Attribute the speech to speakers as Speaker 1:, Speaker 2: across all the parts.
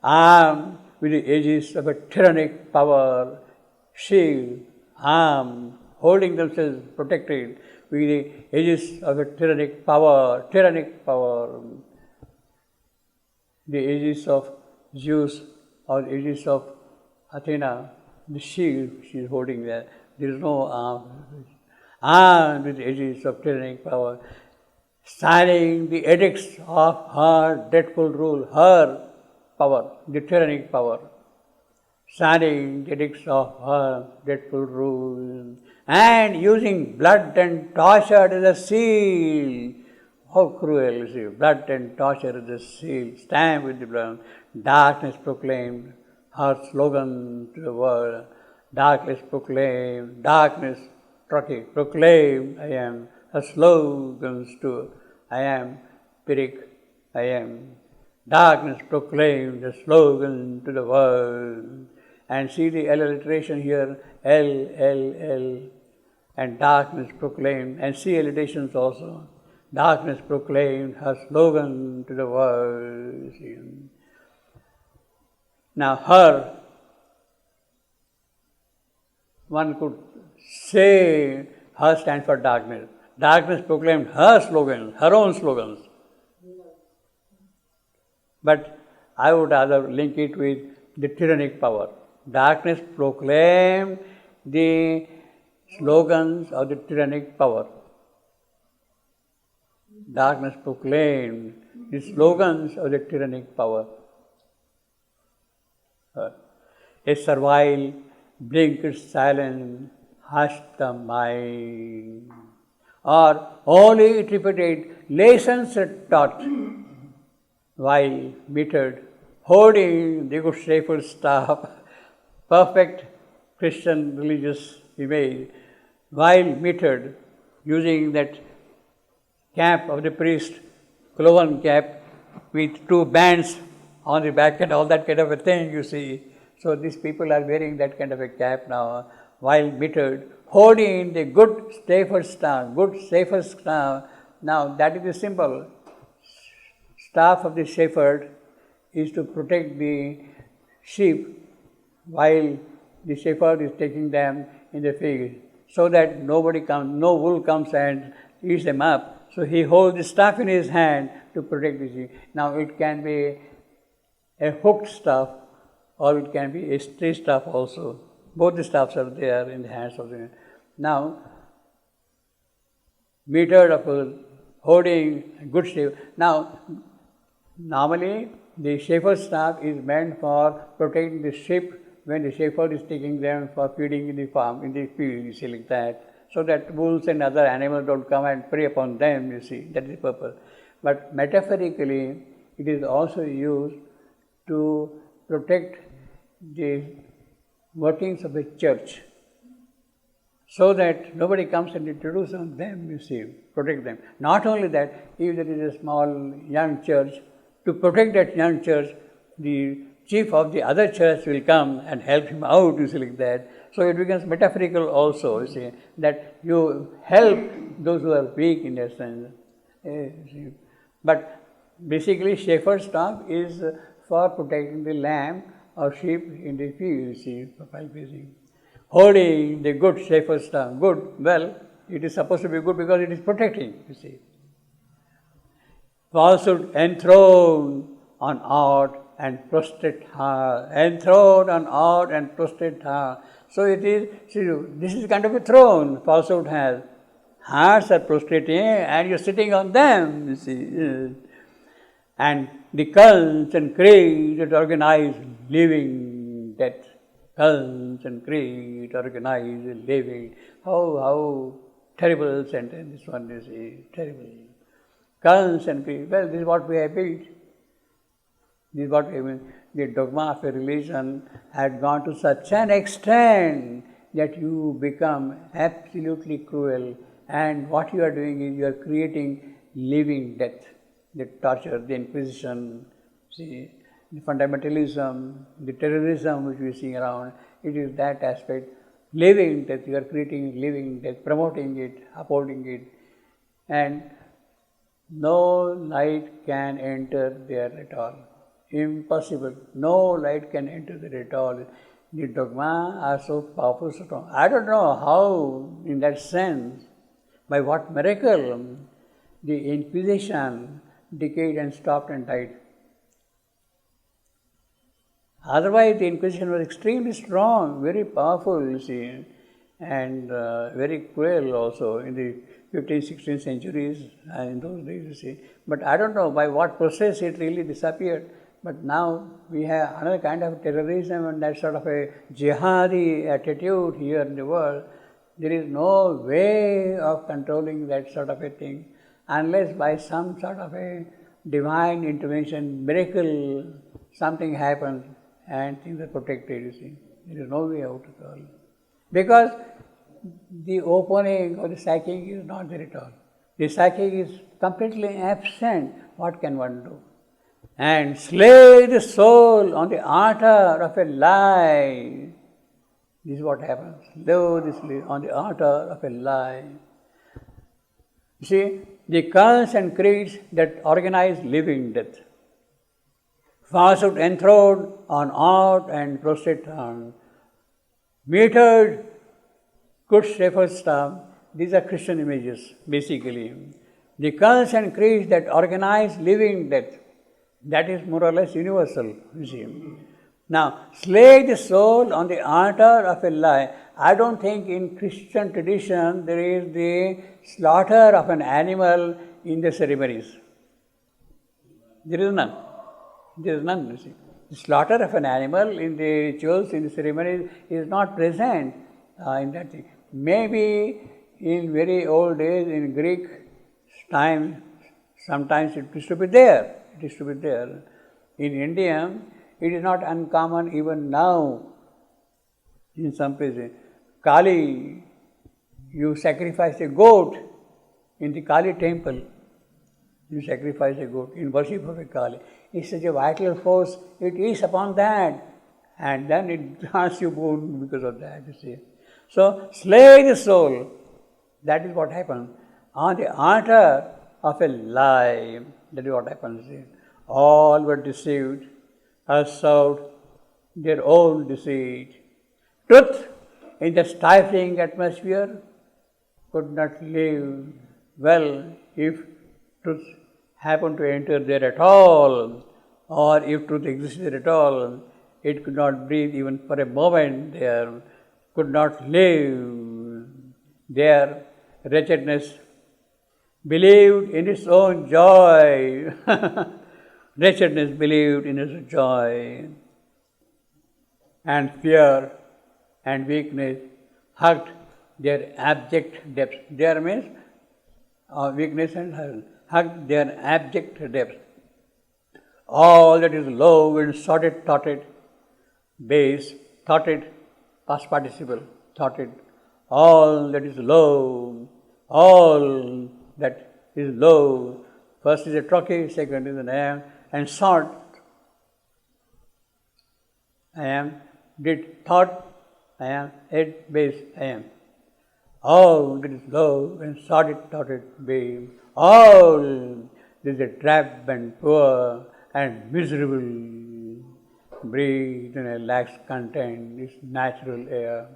Speaker 1: armed with the edges of a tyrannic power, shield, armed, holding themselves protected with the edges of a tyrannic power, the edges of Zeus or the edges of Athena, the shield she is holding there. There is no arm. Armed with the edges of tyrannic power, signing the edicts of her dreadful rule, her power, the tyrannic power, signing the edicts of her dreadful rule, and using blood and torture as a seal. How cruel, you see, blood and torture as a seal, stamped with the blood. Darkness proclaimed her slogan to the world. Darkness proclaimed, darkness proclaim, I am, her slogans to, I am, Pirik, I am. Darkness proclaim the slogan to the world. And see the alliteration here, L, and darkness proclaimed, and see alliterations also. Darkness proclaimed her slogan to the world. Now her, one could say her stands for darkness. Darkness proclaimed her slogans, her own slogans. But I would rather link it with the tyrannic power. Darkness proclaimed the slogans of the tyrannic power. Darkness proclaimed the slogans of the tyrannic power. A servile, blinkered silence hushed the mind, or only it repeated lessons taught, while metered, holding the good shepherd's staff, perfect Christian religious image, while metered, using that cap of the priest, cloven cap, with two bands on the back and all that kind of a thing, you see. So these people are wearing that kind of a cap now, while metered, holding the good shepherd's staff, Now that is the symbol. Staff of the shepherd is to protect the sheep while the shepherd is taking them in the field, so that no wool comes and eats them up. So he holds the staff in his hand to protect the sheep. Now it can be a hooked staff or it can be a straight staff also. Both the staffs are there in the hands of the. Now, metered of holding a good sheep. Now, normally the shepherd's staff is meant for protecting the sheep when the shepherd is taking them for feeding in the farm, in the field, you see, like that. So that wolves and other animals don't come and prey upon them, you see. That is the purpose. But metaphorically, it is also used to protect the workings of the church, so that nobody comes and intrudes on them, you see, protect them. Not only that, if there is a small young church, to protect that young church, the chief of the other church will come and help him out, you see, like that. So it becomes metaphorical also, you see, that you help those who are weak in a sense. But basically, shepherd's staff is for protecting the lamb or sheep in the field, you see, while grazing. Holding the good shepherd's staff. Good, well, it is supposed to be good because it is protecting, you see. Falsehood enthroned on awed and prostrate heart. Enthroned on awed and prostrate heart. So it is, see, this is kind of a throne falsehood has. Hearts are prostrating and you're sitting on them, you see. And the cults and creeds that organize living death. Cults and creeds organize living. How terrible sentence this one is, terrible. Cults and creeds, well, this is what we have built. This is what we have. The dogma of a religion had gone to such an extent that you become absolutely cruel, and what you are doing is you are creating living death. The torture, the Inquisition, see, the fundamentalism, the terrorism which we see around, it is that aspect. Living death, you are creating living death, promoting it, upholding it, and no light can enter there at all. Impossible. No light can enter there at all. The dogma are so powerful, so strong. I don't know how, in that sense, by what miracle, the Inquisition decayed and stopped and died. Otherwise, the Inquisition was extremely strong, very powerful, you see, and very cruel also in the 15th, 16th centuries in those days, you see. But I don't know by what process it really disappeared. But now we have another kind of terrorism and that sort of a jihadi attitude here in the world. There is no way of controlling that sort of a thing unless by some sort of a divine intervention, miracle, something happens and things are protected, you see. There is no way out at all. Because the opening or the psychic is not there at all. The psychic is completely absent. What can one do? And slay the soul on the altar of a lie. This is what happens. Slay on the altar of a lie. You see, the cults and creeds that organize living death. Falsehood enthroned on art and prostrate on metered good shepherd staff. These are Christian images, basically. The cults and creeds that organize living death. That is more or less universal, you see. Now, slay the soul on the altar of a lie. I don't think in Christian tradition there is the slaughter of an animal in the ceremonies. There is none. There is none, you see. The slaughter of an animal in the rituals, in the ceremonies is not present in that thing. Maybe in very old days, in Greek time, sometimes it used to be there. It is to be there. In India, it is not uncommon even now in some places. Kali, you sacrifice a goat in the Kali temple. You sacrifice a goat in worship of a Kali. It's such a vital force, it is upon that. And then it grants you boon because of that, you see. So, slay the soul. That is what happens. On the altar of a lie. That is what happens. All were deceived, served their own deceit. Truth in the stifling atmosphere could not live well if truth happened to enter there at all, or if truth existed at all, it could not breathe even for a moment there, could not live. Their wretchedness believed in its own joy. Wretchedness believed in its joy. And fear and weakness hugged their abject depths. There means weakness and hugged their abject depths. All that is low and sordid, thoughted, base, thoughted, past participle, thoughted. All that is low, all that is low. First is a trochee, second is an am, and sort. I am, did, thought, I am, head, base, I am. All that is low and sordid, thoughted, base. All that is a drab and poor and miserable. Breathe in a lax content, this natural air.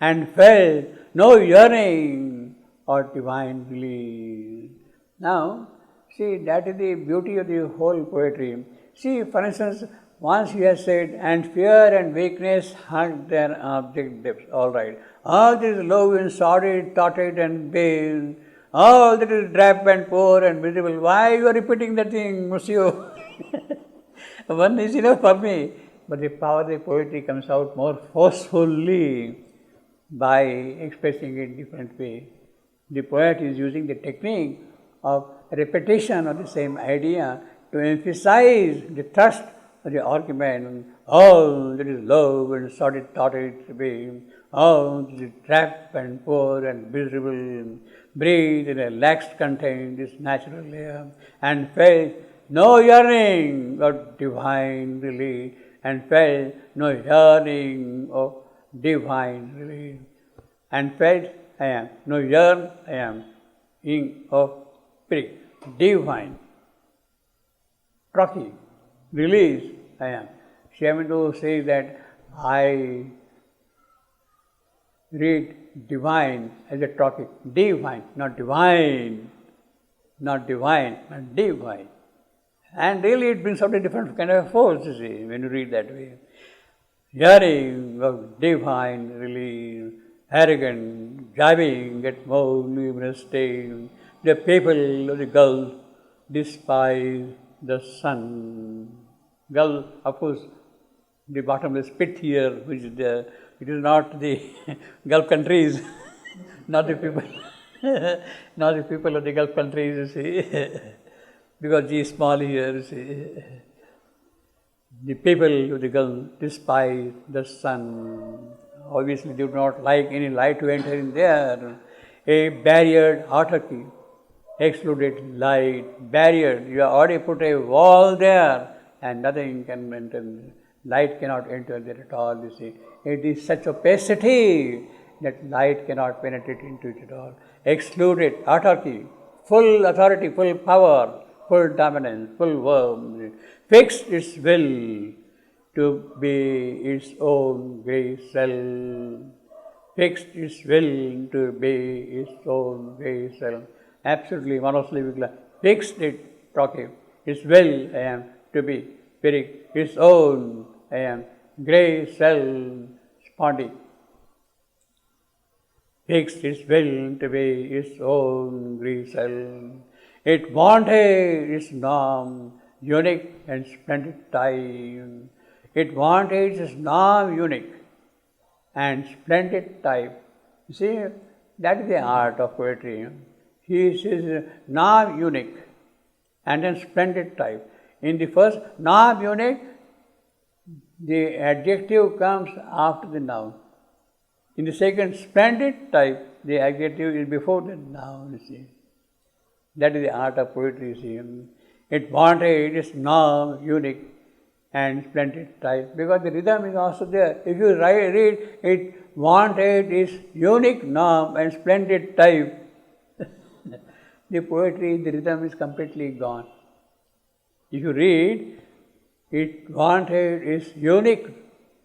Speaker 1: And felt no yearning or divine release. Now, see, that is the beauty of the whole poetry. See, for instance, once he has said, and fear and weakness hug their object depths. All right. All that is low and sordid, thoughted and base. All that is drab and poor and miserable. Why you are repeating that thing, monsieur? One is enough for me. But the power of the poetry comes out more forcefully by expressing it in different way. The poet is using the technique of repetition of the same idea to emphasize the thrust of the argument. All that is low and sordid, thoughted being, all that is trapped and poor and miserable, breathe in a lax content, this natural air, and felt no yearning of divine relief, and felt no yearning of divine relief, and felt I am, no yearn I am, in of spirit, divine, trochee, release, I am. Shyamendo says that I read divine as a topic. Divine, not divine. Not divine, but divine. And really it brings out a different kind of force, you see, when you read that way. Hearing of divine, really arrogant, driving at more numerous days. The people of the Gulf despise the sun. Gulf, of course, the bottomless pit here, which is there, it is not the Gulf countries, not the people, not the people of the Gulf countries, you see, because G is small here, you see. The people of the Gulf despise the sun. Obviously, they do not like any light to enter in there. A barriered autarky, excluded light, barriered. You have already put a wall there, and nothing can enter. Light cannot enter there at all, you see. It is such opacity that light cannot penetrate into it at all. Excluded autarky, full authority, full power, full dominance, full worm, fixed its will to be its own great self, fixed its will to be its own great self. Absolutely, monosyllabic, fixed it, talking, its will, I am, to be, spirit, its own, I am, great self, spondy. Fixed its will to be its own great self. It wanted its norm, unique and splendid type. It wanted its norm, unique and splendid type. You see, that is the art of poetry. He says norm, unique and then splendid type. In the first, norm, unique, the adjective comes after the noun. In the second, splendid type, the adjective is before the noun, you see. That is the art of poetry, you see. It wanted its norm, unique and splendid type, because the rhythm is also there. If you read, it wanted its unique norm and splendid type, the poetry, the rhythm is completely gone. If you read, it wanted its unique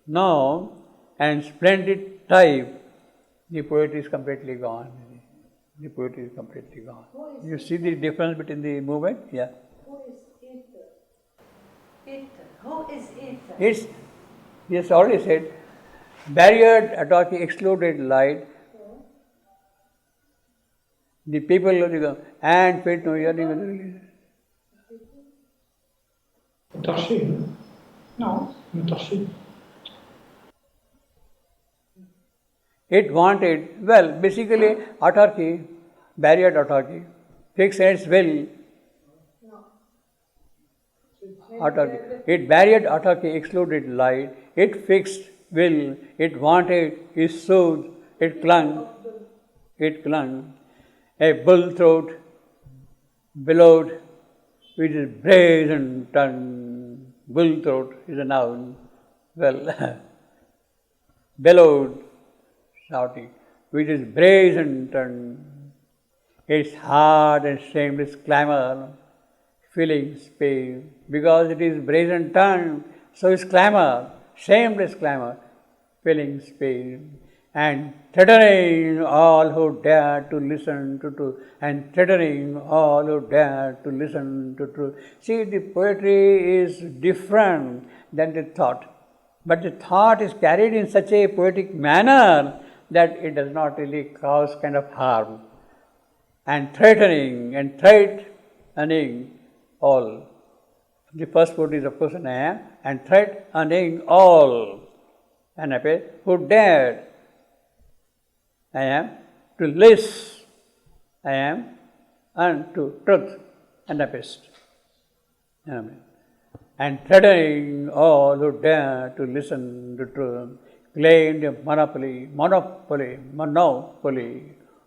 Speaker 1: norm and splendid type, the poetry is completely gone. The poetry is completely gone. You see the difference between the movement? Yeah.
Speaker 2: Who is it? It. Who is it?
Speaker 1: It's, yes, already said, barriered, autarky, excluded light. The people of the and fit no hearing.
Speaker 3: Autarcie? No, autarcie.
Speaker 1: It wanted, well, basically, autarky, barriered autarky, fixed its will. Autarky. It barriered autarky, excluded light. It fixed will. It wanted, it soothed, it clung. It clung. A bull throat, bellowed, with his brazen tongue. Bull throat is a noun. Well, bellowed, shouting, with his brazen tongue, its hard and shameless clamor, filling space. Because it is brazen tongue, so is clamor, shameless clamor, filling space, and threatening all who dare to listen to truth, and threatening all who dare to listen to truth. See, the poetry is different than the thought, but the thought is carried in such a poetic manner that it does not really cause kind of harm. And threatening all. The first word is of course an am, and threatening all. And who dared, I am, to list, I am, unto truth, and apist. And threatening all who dare to listen to truth, claimed a monopoly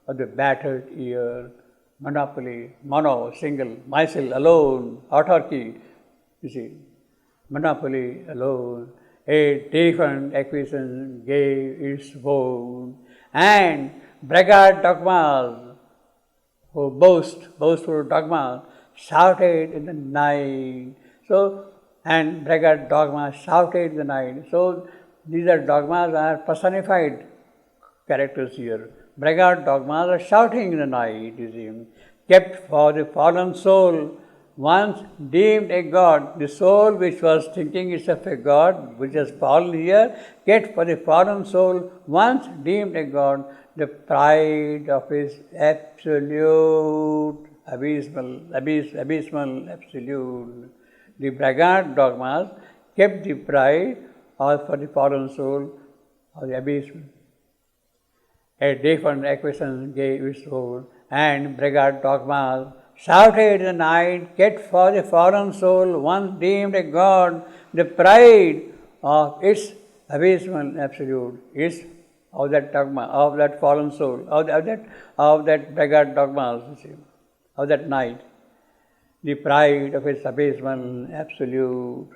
Speaker 1: of the battered ear, single, myself alone, autarky, you see, monopoly alone, a different acquisition gave its vote, and braggart dogmas, boastful dogmas, shouted in the night. So, and braggart dogma shouted in the night. So these are dogmas are personified characters here. Braggart dogmas are shouting in the night, you see, kept for the fallen soul, once deemed a god. The soul which was thinking itself a god, which has fallen here, kept for the fallen soul, once deemed a god, the pride of his absolute, abysmal absolute. The braggart dogmas kept the pride for the fallen soul of the abysmal. A different equation gave his soul, and braggart dogmas shouted in the night, kept for the fallen soul, once deemed a god, the pride of its abysmal absolute, is of that dogma, of that fallen soul, of that braggart dogmas, of that night, the pride of its abysmal absolute.